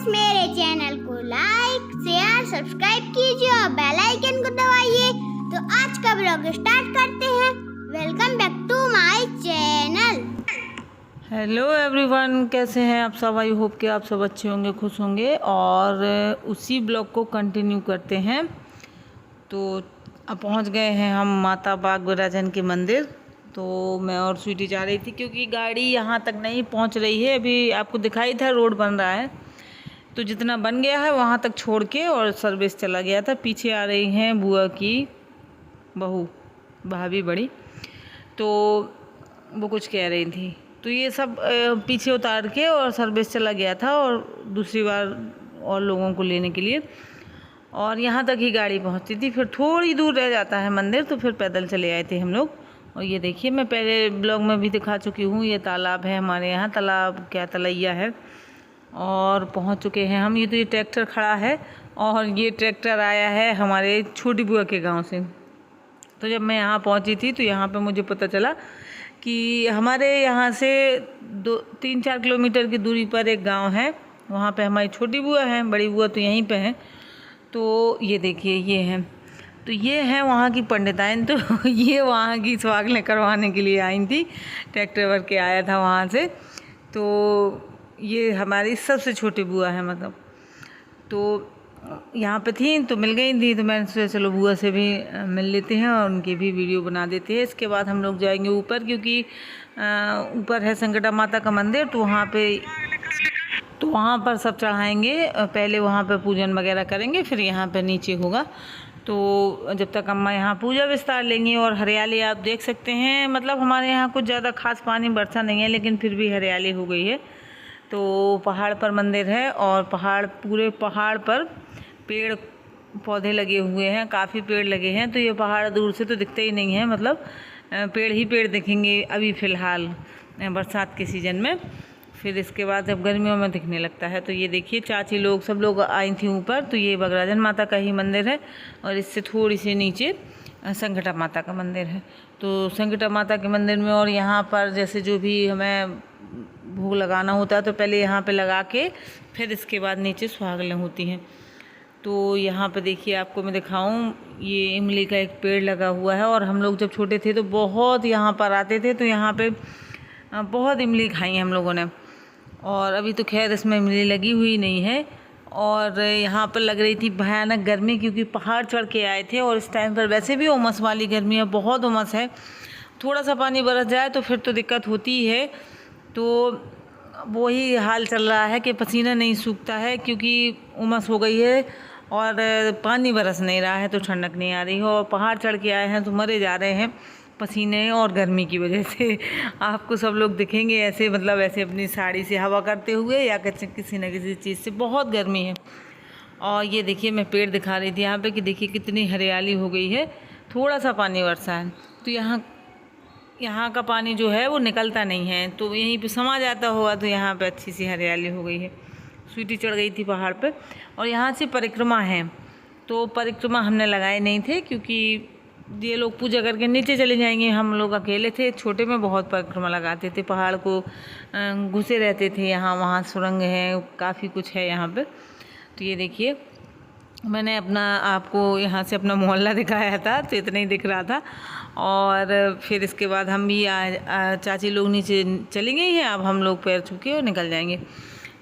Guys, मेरे channel को like share subscribe कीजिए और बेल आइकन को दबाइए। तो आज का ब्लॉग स्टार्ट करते हैं। Welcome back to my channel. Hello everyone, कैसे हैं आप सब? आई होप कि आप सब अच्छे होंगे, खुश होंगे। और उसी ब्लॉग को कंटिन्यू करते हैं। तो अब पहुंच गए हैं हम माता बाग विराजन के मंदिर। तो मैं और स्वीटी जा रही थी क्योंकि गाड़ी यहाँ तक नहीं पहुँच रही है। अभी आपको दिखाई था रोड बन रहा है, तो जितना बन गया है वहाँ तक छोड़ के और सर्विस चला गया था। पीछे आ रही हैं बुआ की बहू, भाभी बड़ी, तो वो कुछ कह रही थी। तो ये सब पीछे उतार के और सर्विस चला गया था और दूसरी बार और लोगों को लेने के लिए, और यहाँ तक ही गाड़ी पहुँचती थी। फिर थोड़ी दूर रह जाता है मंदिर, तो फिर पैदल चले आए थे हम लोग। और ये देखिए, मैं पहले ब्लॉग में भी दिखा चुकी हूँ, ये तालाब है हमारे यहाँ। तालाब क्या, तलैया है। और पहुँच चुके हैं हम। ये ट्रैक्टर खड़ा है और ये ट्रैक्टर आया है हमारे छोटी बुआ के गाँव से। तो जब मैं यहाँ पहुँची थी तो यहाँ पे मुझे पता चला कि हमारे यहाँ से 2-3-4 किलोमीटर की दूरी पर एक गांव है, वहाँ पे हमारी छोटी बुआ है, बड़ी बुआ तो यहीं पे है। तो ये देखिए, ये हैं, तो ये हैं वहाँ की पंडिताइन। तो ये वहाँ की सुहागनें करवाने के लिए आई थी, ट्रैक्टर भर के आया था वहाँ से। तो ये हमारी सबसे छोटी बुआ है, मतलब। तो यहाँ पे थी तो मिल गई थी, तो मैंने सोचा चलो बुआ से भी मिल लेते हैं और उनकी भी वीडियो बना देते हैं। इसके बाद हम लोग जाएंगे ऊपर, क्योंकि ऊपर है संकटा माता का मंदिर। तो वहाँ पर सब चढ़ाएंगे। पहले वहाँ पर पूजन वगैरह करेंगे, फिर यहाँ पर नीचे होगा। तो जब तक अम्मा यहाँ पूजा विस्तार लेंगी। और हरियाली आप देख सकते हैं, मतलब हमारे यहाँ कुछ ज़्यादा खास पानी बरसा नहीं है, लेकिन फिर भी हरियाली हो गई है। तो पहाड़ पर मंदिर है और पूरे पहाड़ पर पेड़ पौधे लगे हुए हैं, काफ़ी पेड़ लगे हैं। तो ये पहाड़ दूर से तो दिखते ही नहीं है, मतलब पेड़ ही पेड़ दिखेंगे अभी फ़िलहाल बरसात के सीज़न में। फिर इसके बाद जब गर्मियों में दिखने लगता है। तो ये देखिए, चाची लोग सब लोग आई थी ऊपर। तो ये बगराजन माता का ही मंदिर है और इससे थोड़ी सी नीचे संकटा माता का मंदिर है। तो संकटा माता के मंदिर में, और यहाँ पर जैसे जो भी हमें भोग लगाना होता है तो पहले यहाँ पे लगा के फिर इसके बाद नीचे सुहागनें होती हैं। तो यहाँ पे देखिए, आपको मैं दिखाऊं, ये इमली का एक पेड़ लगा हुआ है। और हम लोग जब छोटे थे तो बहुत यहाँ पर आते थे, तो यहाँ पे बहुत इमली खाई हम लोगों ने। और अभी तो खैर इसमें इमली लगी हुई नहीं है। और यहाँ पर लग रही थी भयानक गर्मी, क्योंकि पहाड़ चढ़ के आए थे और इस टाइम पर वैसे भी उमस वाली गर्मी है, बहुत उमस है। थोड़ा सा पानी बरस जाए तो फिर तो दिक्कत होती ही है। तो वही हाल चल रहा है कि पसीना नहीं सूखता है, क्योंकि उमस हो गई है और पानी बरस नहीं रहा है, तो ठंडक नहीं आ रही है। और पहाड़ चढ़ के आए हैं तो मरे जा रहे हैं पसीने और गर्मी की वजह से। आपको सब लोग दिखेंगे ऐसे, मतलब ऐसे अपनी साड़ी से हवा करते हुए या किसी न किसी चीज़ से। बहुत गर्मी है। और ये देखिए, मैं पेड़ दिखा रही थी यहाँ पे कि देखिए कितनी हरियाली हो गई है। थोड़ा सा पानी बरसा है तो यहाँ का पानी जो है वो निकलता नहीं है, तो यहीं पे समा जाता होगा। तो यहाँ पे अच्छी सी हरियाली हो गई है। स्वीटी चढ़ गई थी पहाड़ पे। और यहाँ से परिक्रमा है, तो परिक्रमा हमने लगाए नहीं थे, क्योंकि ये लोग पूजा करके नीचे चले जाएंगे। हम लोग अकेले थे, छोटे में बहुत परिक्रमा लगाते थे, पहाड़ को घुसे रहते थे। यहाँ वहाँ सुरंग है, काफ़ी कुछ है यहाँ पर। तो ये देखिए, मैंने आपको यहाँ से अपना मोहल्ला दिखाया था, तो इतना ही दिख रहा था। और फिर इसके बाद हम भी चाची लोग नीचे चली गई हैं। अब हम लोग पैर छू के और निकल जाएंगे।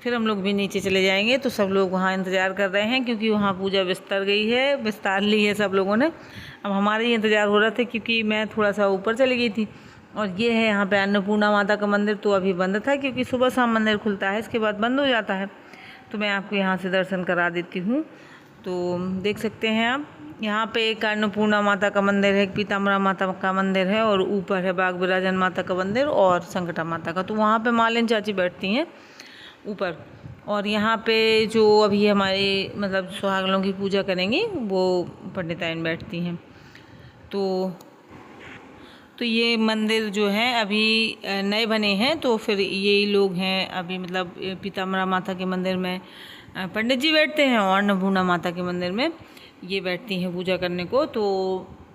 फिर हम लोग भी नीचे चले जाएंगे। तो सब लोग वहाँ इंतज़ार कर रहे हैं, क्योंकि वहाँ पूजा विस्तार ली है सब लोगों ने। अब हमारे ही इंतज़ार हो रहा था, क्योंकि मैं थोड़ा सा ऊपर चली गई थी। और ये है यहाँ पे अन्नपूर्णा माता का मंदिर। तो अभी बंद था, क्योंकि सुबह शाम मंदिर खुलता है, इसके बाद बंद हो जाता है। तो मैं आपको यहाँ से दर्शन करा देती हूँ। तो देख सकते हैं आप, यहाँ पे एक अन्नपूर्णा माता का मंदिर है, एक पीताम्बरा माता का मंदिर है, और ऊपर है बाग विराजन माता का मंदिर और संकटा माता का। तो वहाँ पे मालिन चाची बैठती हैं ऊपर। और यहाँ पे जो अभी हमारे मतलब सुहागनों की पूजा करेंगी, वो पंडिताइन बैठती हैं। तो ये मंदिर जो है अभी नए बने हैं। तो फिर यही लोग हैं अभी, मतलब पीताम्बरा माता के मंदिर में पंडित जी बैठते हैं और अन्नपूर्णा माता के मंदिर में ये बैठती हैं पूजा करने को। तो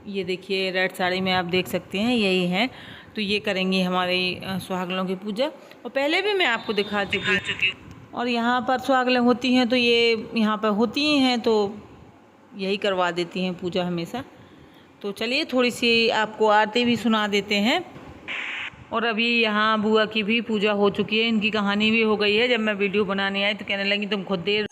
ये देखिए, रेड साड़ी में आप देख सकते हैं, यही हैं। तो ये करेंगी हमारी सुहागनों की पूजा। और पहले भी मैं आपको दिखा चुकी हूँ। और यहाँ पर सुहागलें होती हैं तो ये यहाँ पर होती ही हैं, तो यही करवा देती हैं पूजा हमेशा। तो चलिए थोड़ी सी आपको आरती भी सुना देते हैं। और अभी यहाँ बुआ की भी पूजा हो चुकी है, इनकी कहानी भी हो गई है। जब मैं वीडियो बनाने आई तो कहने लगी तुम खुद देर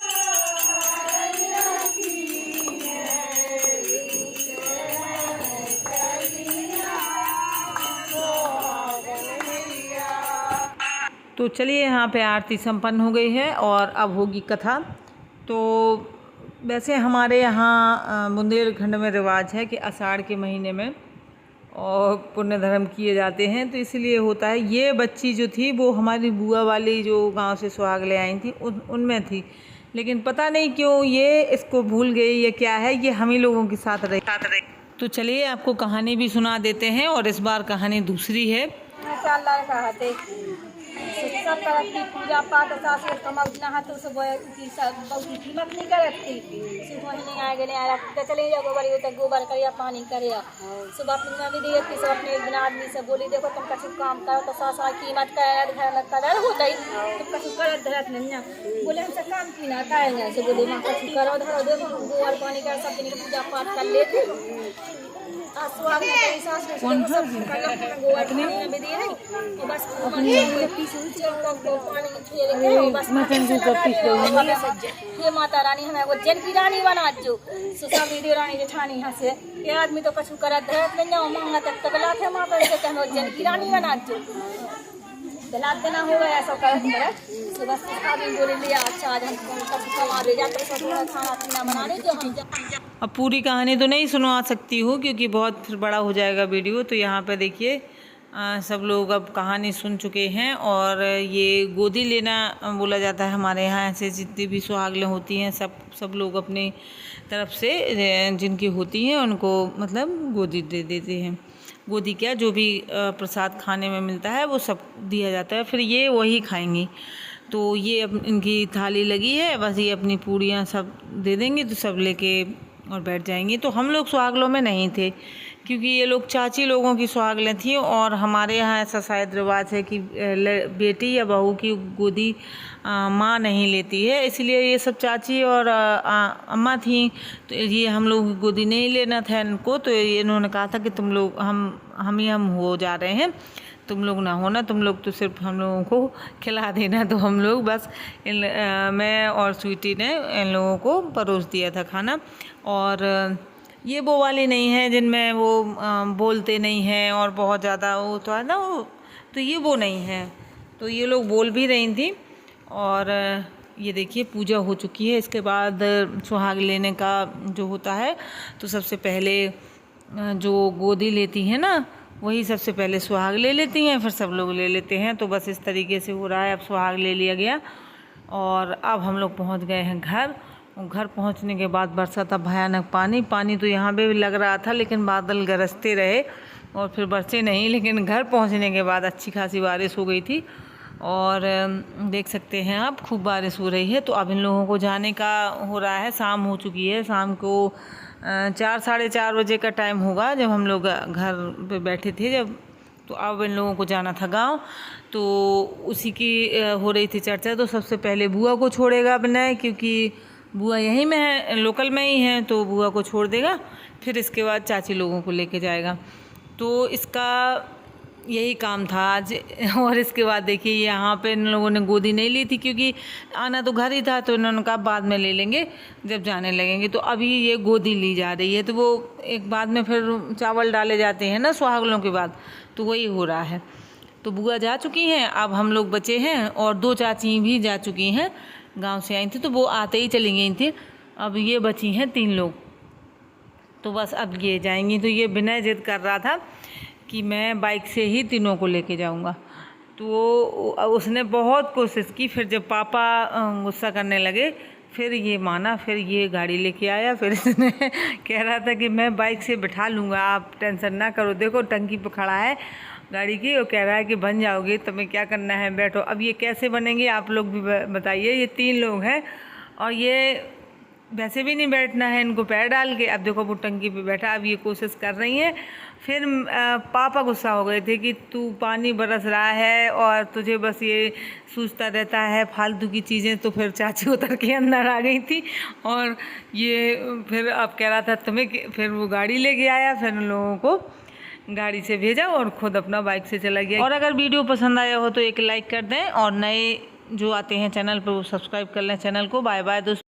तो चलिए यहाँ पे आरती संपन्न हो गई है और अब होगी कथा। तो वैसे हमारे यहाँ बुंदेलखंड में रिवाज है कि आषाढ़ के महीने में और पुण्य धर्म किए जाते हैं, तो इसलिए होता है। ये बच्ची जो थी वो हमारी बुआ वाली जो गांव से सुहाग ले आई थी उनमें थी, लेकिन पता नहीं क्यों ये इसको भूल गई या क्या है, ये हम ही लोगों के साथ रही। तो चलिए आपको कहानी भी सुना देते हैं और इस बार कहानी दूसरी है। सब तरह की पूजा पाठ सास कमजना हाथों से बहुत कीमत नहीं करती। सुबह महीने आ गए आ चले जाओ गोबर तो गोबर करिया पानी करिया सुबह अपनी भी दी थी। सब अपने बिना आदमी से बोली देखो तुम कछु काम करो तो सास कीमत कर होता ही तुम कछु कर धरत नहीं बोले हमसे काम की ना खाएंगे से बोले हम कछु करो धरो देखो गोबर पानी कर सब दिन पूजा पाठ कर लेते। हे माता रानी हमें वो जन की रानी बना जो सुसा वीडियो रानी जेठानी हंसे ये आदमी तो कछु करत धरत नहीं जाओ मांगा तक तबला थे माता से कहनो जन की रानी बना जो दलात देना हो गया ऐसा करत धरत सुबह से आदमी बोले लिया अच्छा आज हम कछु कमा दे जाते तो थोड़ा खाना पीना बनाने जो हम अब पूरी कहानी तो नहीं सुनवा सकती हूँ क्योंकि बहुत फिर बड़ा हो जाएगा वीडियो। तो यहाँ पे देखिए सब लोग अब कहानी सुन चुके हैं और ये गोदी लेना बोला जाता है हमारे यहाँ। ऐसे जितनी भी सुहागलें होती हैं सब लोग अपनी तरफ से जिनकी होती हैं उनको मतलब गोदी दे देते हैं। गोदी क्या जो भी प्रसाद खाने में मिलता है वो सब दिया जाता है, फिर ये वही खाएंगी। तो ये इनकी थाली लगी है, बस ये अपनी पूड़ियाँ सब दे देंगे तो सब लेके और बैठ जाएंगी। तो हम लोग सुहागलों में नहीं थे क्योंकि ये लोग चाची लोगों की सुहागलें थी और हमारे यहाँ ऐसा शायद रिवाज है कि बेटी या बहू की गोदी माँ नहीं लेती है, इसलिए ये सब चाची और अम्मा थी। तो ये हम लोग की गोदी नहीं लेना था इनको, तो इन्होंने कहा था कि तुम लोग हम हो जा रहे हैं, तुम लोग ना होना, तुम लोग तो सिर्फ हम लोगों को खिला देना। तो हम लोग बस मैं और स्वीटी ने इन लोगों को परोस दिया था खाना। और ये वो वाली नहीं है जिनमें वो बोलते नहीं हैं और बहुत ज़्यादा वो तो है ना वो, तो ये वो नहीं है। तो ये लोग बोल भी रही थी। और ये देखिए पूजा हो चुकी है। इसके बाद सुहाग लेने का जो होता है तो सबसे पहले जो गोदी लेती हैं ना वही सबसे पहले सुहाग ले लेती हैं, फिर सब लोग ले लेते हैं। तो बस इस तरीके से हो रहा है। अब सुहाग ले लिया गया और अब हम लोग पहुंच गए हैं घर। घर पहुंचने के बाद बरसा था भयानक पानी तो यहाँ पे भी लग रहा था, लेकिन बादल गरजते रहे और फिर बरसे नहीं। लेकिन घर पहुंचने के बाद अच्छी खासी बारिश हो गई थी और देख सकते हैं आप खूब बारिश हो रही है। तो अब इन लोगों को जाने का हो रहा है, शाम हो चुकी है। शाम को 4 साढ़े 4 बजे का टाइम होगा जब हम लोग घर पे बैठे थे जब। तो अब इन लोगों को जाना था गांव, तो उसी की हो रही थी चर्चा। तो सबसे पहले बुआ को छोड़ेगा विनय, क्योंकि बुआ यहीं में है, लोकल में ही है, तो बुआ को छोड़ देगा। फिर इसके बाद चाची लोगों को लेके जाएगा। तो इसका यही काम था आज। और इसके बाद देखिए यहाँ पे इन लोगों ने गोदी नहीं ली थी क्योंकि आना तो घर ही था, तो इन्होंने कहा बाद में ले लेंगे जब जाने लगेंगे। तो अभी ये गोदी ली जा रही है। तो वो एक बाद में फिर चावल डाले जाते हैं ना सुहागलों के बाद, तो वही हो रहा है। तो बुआ जा चुकी हैं, अब हम लोग बचे हैं और 2 चाची भी जा चुकी हैं, गांव से आई थी तो वो आते ही चली गई थी। अब ये बची हैं 3 लोग, तो बस अब ये जाएंगी। तो ये विनय जिद कर रहा था कि मैं बाइक से ही तीनों को लेके जाऊंगा। तो उसने बहुत कोशिश की, फिर जब पापा गुस्सा करने लगे फिर ये माना, फिर ये गाड़ी लेके आया। फिर इसने कह रहा था कि मैं बाइक से बिठा लूँगा, आप टेंशन ना करो, देखो टंकी पे खड़ा है गाड़ी की, वो कह रहा है कि बन जाओगे, तुम्हें क्या करना है बैठो। अब ये कैसे बनेंगे आप लोग भी बताइए। ये 3 लोग हैं और ये वैसे भी नहीं बैठना है इनको पैर डाल के। अब देखो वो टंकी पे बैठा, अब ये कोशिश कर रही हैं। फिर पापा गुस्सा हो गए थे कि तू पानी बरस रहा है और तुझे बस ये सूझता रहता है फालतू की चीज़ें। तो फिर चाची उतर के अंदर आ गई थी और ये फिर अब कह रहा था तुम्हें। फिर वो गाड़ी लेके आया, फिर उन लोगों को गाड़ी से भेजा और ख़ुद अपना बाइक से चला गया। और अगर वीडियो पसंद आया हो तो एक लाइक कर दें और नए जो आते हैं चैनल पर वो सब्सक्राइब कर लें चैनल को। बाय बाय दोस्तों।